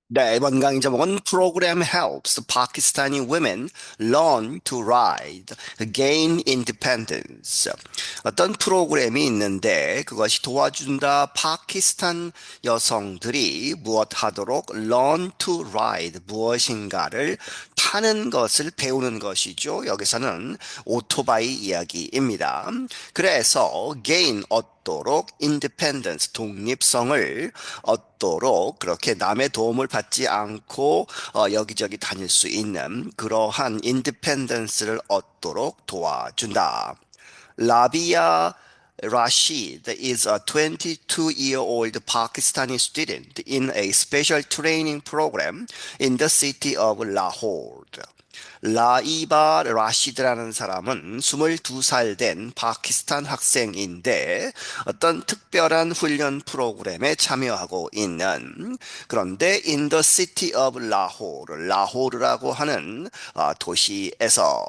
네, 이번 강의 제목은 Program helps Pakistani women learn to ride, gain independence. 어떤 프로그램이 있는데 그것이 도와준다. 파키스탄 여성들이 무엇하도록 learn to ride, 무엇인가를 타는 것을 배우는 것이죠. 여기서는 오토바이 이야기입니다. 그래서 gain 얻도록 independence, 독립성을 얻도록 그렇게 남의 도움을 받지 않고 여기저기 다닐 수 있는 그러한 independence를 얻도록 도와준다. 라비아 Rashid is a 22-year-old Pakistani student in a special training program in the city of Lahore. 라이바 라시드라는 사람은 22살 된 파키스탄 학생인데 어떤 특별한 훈련 프로그램에 참여하고 있는 그런데 in the city of Lahore, 라호르라고 하는 도시에서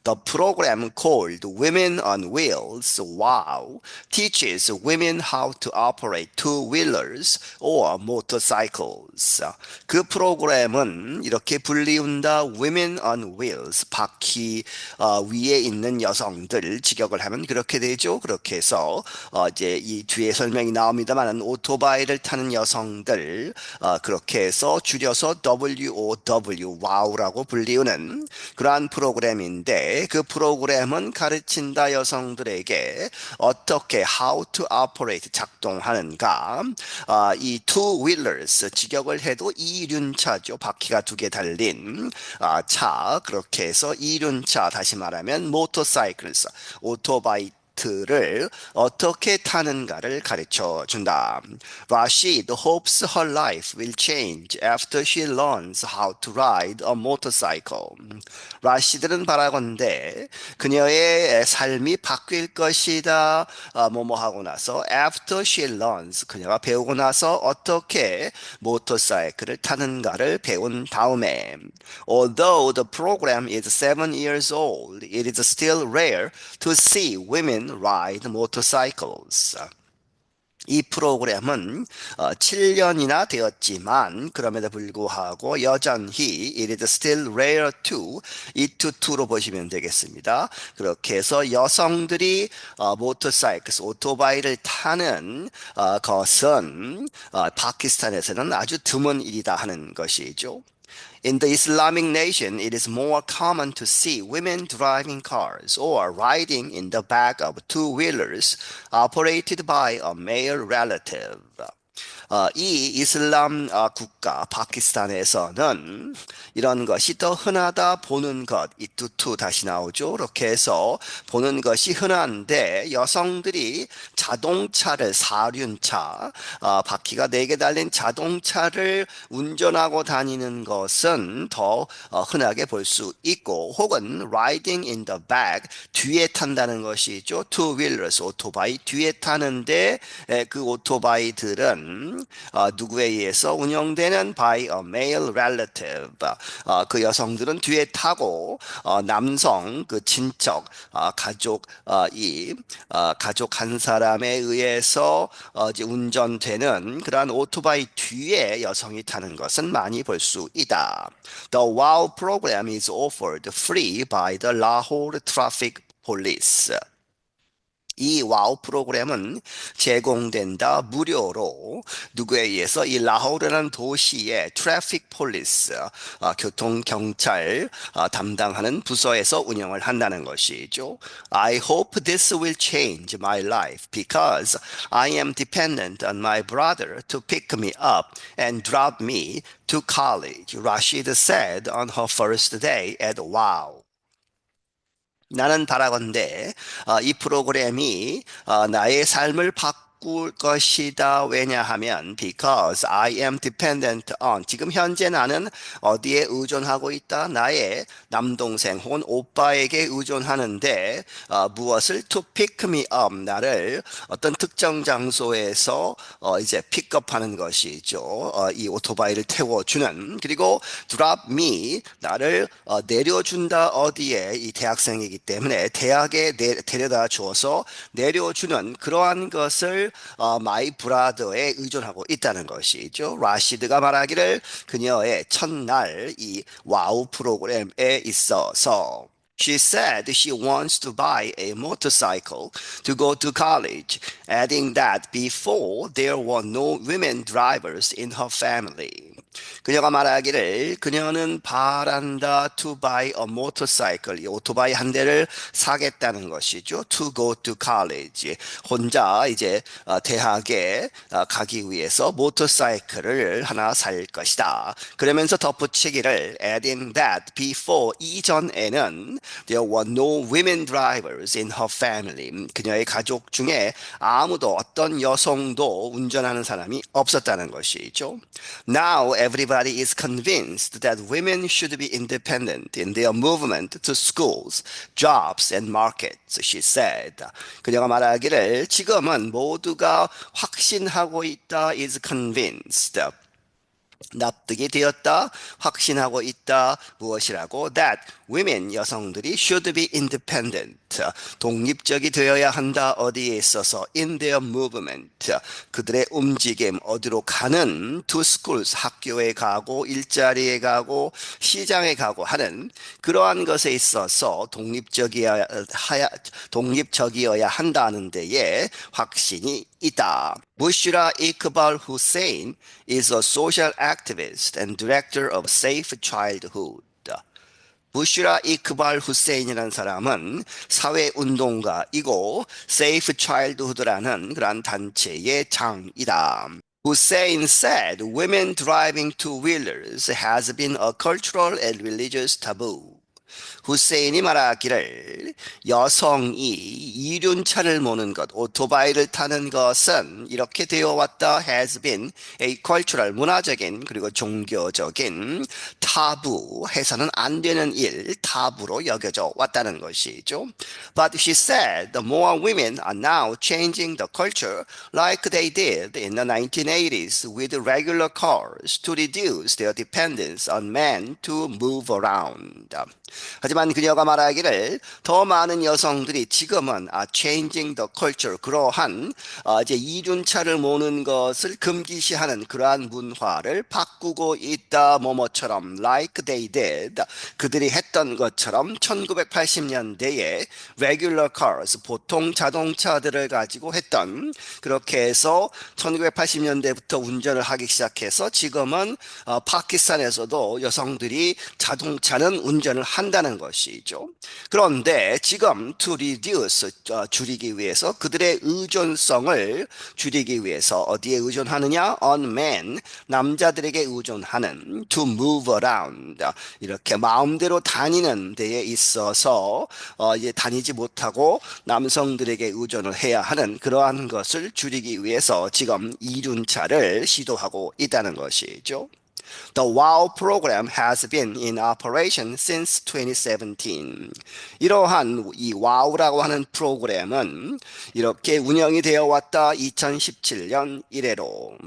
The program called Women on Wheels, WOW, teaches women how to operate two-wheelers or motorcycles. 그 프로그램은 이렇게 불리운다. Women on Wheels, 바퀴 위에 있는 여성들 직역을 하면 그렇게 되죠. 그렇게 해서 이제 이 뒤에 설명이 나옵니다만 오토바이를 타는 여성들 그렇게 해서 줄여서 WOW, WOW라고 불리우는 그러한 프로그램인데 그 프로그램은 가르친다 여성들에게 어떻게 how to operate 작동하는가 이 two wheelers 직역을 해도 이륜차죠. 바퀴가 두 개 달린 차 그렇게 해서 이륜차 다시 말하면 motorcycles 오토바이를 어떻게 타는가를 가르쳐 준다. Rashid hopes her life will change after she learns how to ride a motorcycle. 라시드는 바라건대 그녀의 삶이 바뀔 것이다. 뭐뭐 하고 나서 after she learns 그녀가 배우고 나서 어떻게 모터사이클을 타는가를 배운 다음에 Although the program is 7 years old, it is still rare to see women ride motorcycles. 이 프로그램은 7년이나 되었지만 그럼에도 불구하고 여전히 it is still rare to it to to로 보시면 되겠습니다. 그렇게 해서 여성들이 모터사이클, 오토바이를 타는 것은 파키스탄에서는 아주 드문 일이다 하는 것이죠. In the Islamic nation, it is more common to see women driving cars or riding in the back of two-wheelers operated by a male relative. 이 이슬람 국가 파키스탄에서는 이런 것이 더 흔하다 보는 것, 이 투투 다시 나오죠. 이렇게 해서 보는 것이 흔한데 여성들이 자동차를 사륜차, 바퀴가 네 개 달린 자동차를 운전하고 다니는 것은 더 흔하게 볼 수 있고 혹은 riding in the back 뒤에 탄다는 것이죠. two wheelers 오토바이 뒤에 타는데 그 오토바이들은 누구에 의해서 운영되는 by a male relative. 그 여성들은 뒤에 타고 남성 그 친척 가족 한 사람에 의해서 이제 운전되는 그러한 오토바이 뒤에 여성이 타는 것은 많이 볼 수 있다. The WOW program is offered free by the Lahore Traffic Police. 이 와우 프로그램은 제공된다 무료로 누구에 의해서 이 라호르라는 도시의 트래픽 폴리스 교통 경찰 담당하는 부서에서 운영을 한다는 것이죠. I hope this will change my life because I am dependent on my brother to pick me up and drop me to college. Rashid said on her first day at WOW. 나는 바라건대 이 프로그램이 나의 삶을 바꿀 것이다. 왜냐하면 because I am dependent on 지금 현재 나는 어디에 의존하고 있다? 나의 남동생 혹은 오빠에게 의존하는데 무엇을 to pick me up 나를 어떤 특정 장소에서 이제 픽업하는 것이죠. 이 오토바이를 태워주는 그리고 drop me 나를 내려준다 어디에 이 대학생이기 때문에 대학에 데려다 주어서 내려주는 그러한 것을 마이 브라더에 의존하고 있다는 것이죠. 라시드가 말하기를 그녀의 첫날 이 와우 프로그램에 있어서 She said she wants to buy a motorcycle to go to college, adding that before there were no women drivers in her family. 그녀가 말하기를 그녀는 바란다 to buy a motorcycle, 이 오토바이 한 대를 사겠다는 것이죠. To go to college. 혼자 이제 대학에 가기 위해서 모터사이클을 하나 살 것이다. 그러면서 덧붙이기를 adding that before 이전에는 there were no women drivers in her family. 그녀의 가족 중에 아무도 어떤 여성도 운전하는 사람이 없었다는 것이죠. Now everybody is convinced that women should be independent in their movement to schools, jobs and markets, she said. 그녀가 말하기를 지금은 모두가 확신하고 있다 is convinced. 납득이 되었다, 확신하고 있다, 무엇이라고? That women, 여성들이 should be independent, 독립적이 되어야 한다, 어디에 있어서? In their movement, 그들의 움직임, 어디로 가는? To schools, 학교에 가고, 일자리에 가고, 시장에 가고 하는 그러한 것에 있어서 독립적이어야 한다는 데에 확신이 있다. Bushra Iqbal Hussein is a social activist and director of Safe Childhood. 부슈라 이크발 후세인이라는 사람은 사회운동가이고 Safe Childhood라는 그런 단체의 장이다. Hussein said women driving two-wheelers has been a cultural and religious taboo. 후세인이 말하기를 여성이 이륜차를 모는 것, 오토바이를 타는 것은 이렇게 되어 왔다 has been a cultural, 문화적인 그리고 종교적인 타부, 해서는 안 되는 일, 타부로 여겨져 왔다는 것이죠. But she said the more women are now changing the culture like they did in the 1980s with regular cars to reduce their dependence on men to move around. 하지만 그녀가 말하기를 더 많은 여성들이 지금은 changing the culture, 그러한 이제 이륜차를 모는 것을 금기시하는 그러한 문화를 바꾸고 있다, 뭐뭐처럼 like they did, 그들이 했던 것처럼 1980년대에 regular cars, 보통 자동차들을 가지고 했던, 그렇게 해서 1980년대부터 운전을 하기 시작해서 지금은 파키스탄에서도 여성들이 자동차는 운전을 한다는 것이죠. 그런데 지금 to reduce, 줄이기 위해서, 그들의 의존성을 줄이기 위해서 어디에 의존하느냐? On men, 남자들에게 의존하는 to move around, 이렇게 마음대로 다니는 데에 있어서 이제 다니지 못하고 남성들에게 의존을 해야 하는 그러한 것을 줄이기 위해서 지금 이륜차를 시도하고 있다는 것이죠. The WOW program has been in operation since 2017. 이러한 이 WOW라고 하는 프로그램은 이렇게 운영이 되어 왔다 2017년 이래로.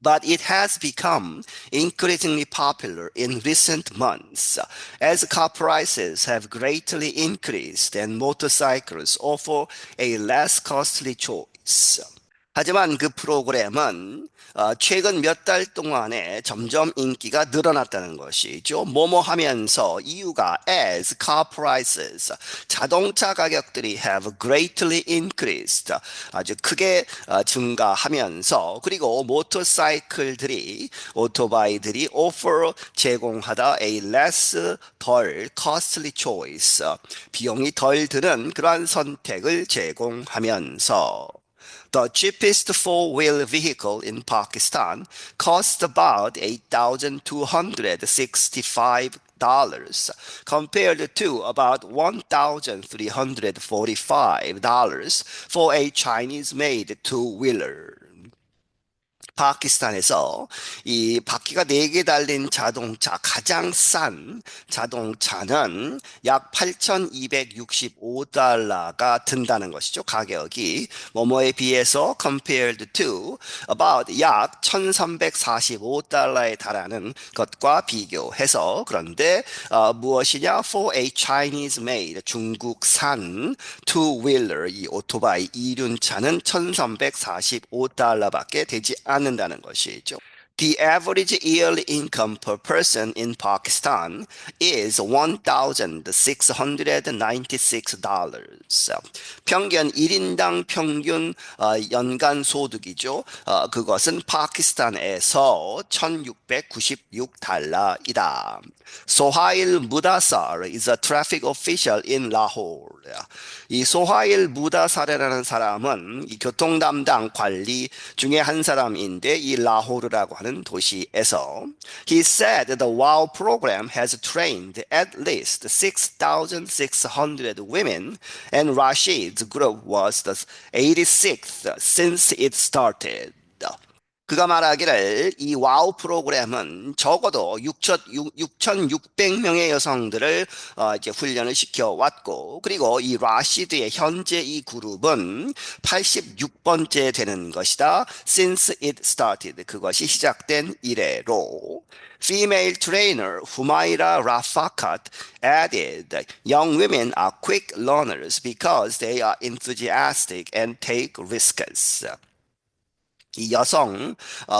But it has become increasingly popular in recent months as car prices have greatly increased and motorcycles offer a less costly choice. 하지만 그 프로그램은 최근 몇 달 동안에 점점 인기가 늘어났다는 것이죠. 뭐뭐 하면서 이유가 as car prices, 자동차 가격들이 have greatly increased, 아주 크게 증가하면서, 그리고 모터사이클들이, 오토바이들이 offer, 제공하다 a less, 덜 costly choice, 비용이 덜 드는 그러한 선택을 제공하면서 The cheapest four-wheel vehicle in Pakistan costs about $8,265 compared to about $1,345 for a Chinese-made two-wheeler. 파키스탄에서 이 바퀴가 4개 달린 자동차, 가장 싼 자동차는 약 8,265달러가 든다는 것이죠. 가격이 뭐뭐에 비해서 compared to about 약 1,345달러에 달하는 것과 비교해서. 그런데 무엇이냐? For a Chinese made 중국산 two-wheeler 이 오토바이 이륜차는 1,345달러밖에 되지 않는다는 것이죠. The average yearly income per person in Pakistan is $1,696. 평균 1인당 평균 연간 소득이죠. 그것은 파키스탄에서 1,696달러이다. 소하일 무다살 is a traffic official in Lahore. 이 소하일 무다살이라는 사람은 이 교통 담당 관리 중에 한 사람인데 이 라호르라고 하는 도시에서 he said the WOW program has trained at least 6,600 women and Rashid's group was the 86th since it started. 그가 말하기를 이 와우 프로그램은 적어도 6,600명의 여성들을 이제 훈련을 시켜왔고, 그리고 이 라시드의 현재 이 그룹은 86번째 되는 것이다. Since it started. 그것이 시작된 이래로. Female trainer Humaira Rafakat added, young women are quick learners because they are enthusiastic and take risks. 이 여성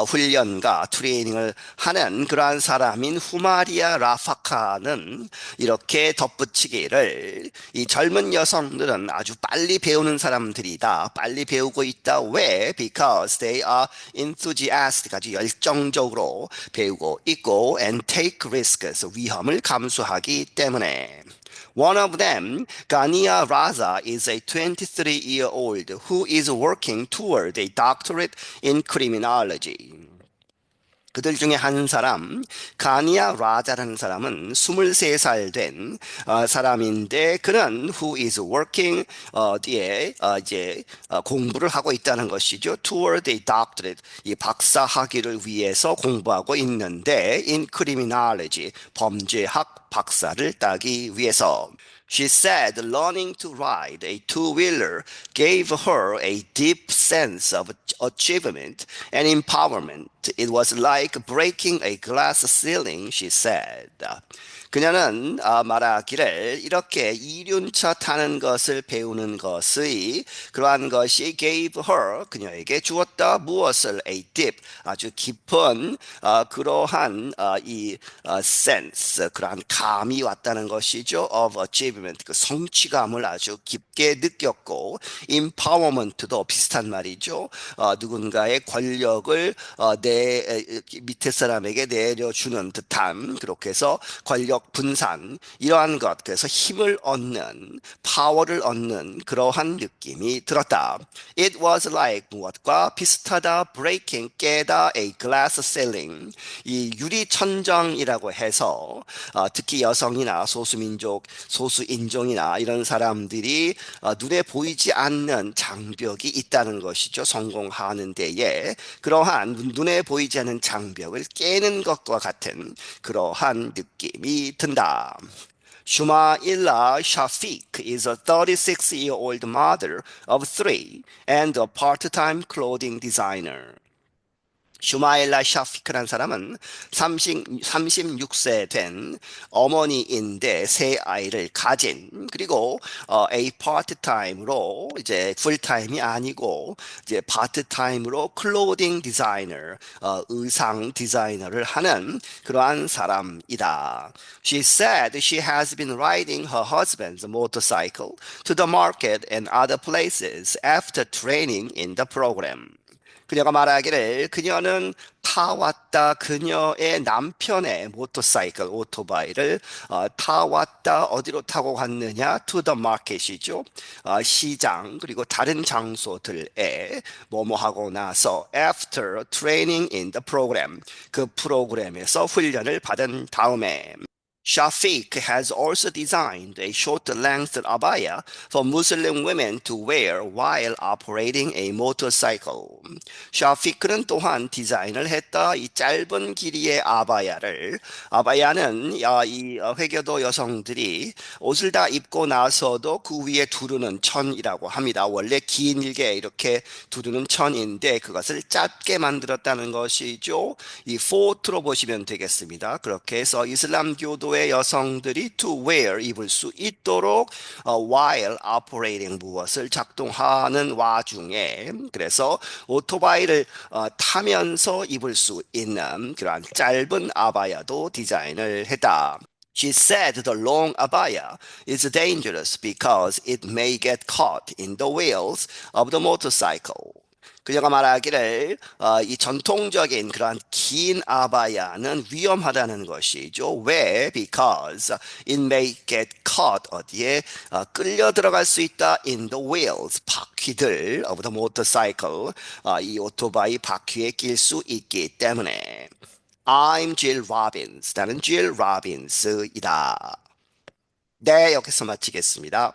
훈련가 트레이닝을 하는 그러한 사람인 후마리아 라파카는 이렇게 덧붙이기를 이 젊은 여성들은 아주 빨리 배우는 사람들이다. 빨리 배우고 있다. 왜? Because they are enthusiastic. 아주 열정적으로 배우고 있고 and take risks. 위험을 감수하기 때문에. One of them, Gania Raza, is a 23-year-old who is working toward a doctorate in criminology. 그들 중에 한 사람, 가니아 라자라는 사람은 23살 된 사람인데 그는 who is working 뒤에 이제 공부를 하고 있다는 것이죠. Toward a doctorate, 이 박사 학위를 위해서 공부하고 있는데 in criminology, 범죄학 박사를 따기 위해서. She said learning to ride a two-wheeler gave her a deep sense of achievement and empowerment. It was like breaking a glass ceiling, she said. 그녀는 말하기를 이렇게 이륜차 타는 것을 배우는 것의 그러한 것이 gave her 그녀에게 주었다 무엇을 a deep 아주 깊은 그러한 이 sense 그러한 감이 왔다는 것이죠 of achievement 그 성취감을 아주 깊게 느꼈고 empowerment도 비슷한 말이죠 누군가의 권력을 내 밑에 사람에게 내려주는 듯한 그렇게 해서 권력 분산 이러한 것 그래서 힘을 얻는 파워를 얻는 그러한 느낌이 들었다. It was like 무엇과 비슷하다 breaking 깨다 a glass ceiling 이 유리 천정이라고 해서 특히 여성이나 소수민족 소수인종이나 이런 사람들이 눈에 보이지 않는 장벽이 있다는 것이죠. 성공하는 데에 그러한 눈에 보이지 않는 장벽을 깨는 것과 같은 그러한 느낌이 든다. Shumaila Shafiq is a 36-year-old mother of three and a part-time clothing designer. 슈마일라 샤피크라는 사람은 36세 된 어머니인데 세 아이를 가진 그리고 a part-time으로 이제 풀타임이 아니고 이제 파트타임으로 클로딩 디자이너 의상 디자이너를 하는 그러한 사람이다. She said she has been riding her husband's motorcycle to the market and other places after training in the program. 그녀가 말하기를 그녀는 타왔다 그녀의 남편의 모터사이클 오토바이를 타왔다 어디로 타고 갔느냐 to the market이죠 시장 그리고 다른 장소들에 뭐뭐 하고 나서 after training in the program 그 프로그램에서 훈련을 받은 다음에 Shafiq has also designed a short-length abaya for Muslim women to wear while operating a motorcycle. 샤피크는 또한 디자인을 했다. 이 짧은 길이의 아바야는 이 회교도 여성들이 옷을 다 입고 나서도 그 위에 두르는 천이라고 합니다. 원래 길게 이렇게 두르는 천인데 그것을 짧게 만들었다는 것이죠. 이 포트로 보시면 되겠습니다. 그렇게 해서 이슬람교도의 여성들이 to wear 입을 수 있도록 while operating 무엇을 작동하는 와중에 그래서 오토바이를 타면서 입을 수 있는 그러한 짧은 아바야도 디자인을 했다. She said the long abaya is dangerous because it may get caught in the wheels of the motorcycle. 그녀가 말하기를 이 전통적인 그런 긴 아바야는 위험하다는 것이죠. 왜? Because it may get caught 어디에 끌려 들어갈 수 있다 in the wheels 바퀴들 of the motorcycle 이 오토바이 바퀴에 낄 수 있기 때문에 I'm Jill Robbins. 나는 Jill Robbins이다. 네, 여기서 마치겠습니다.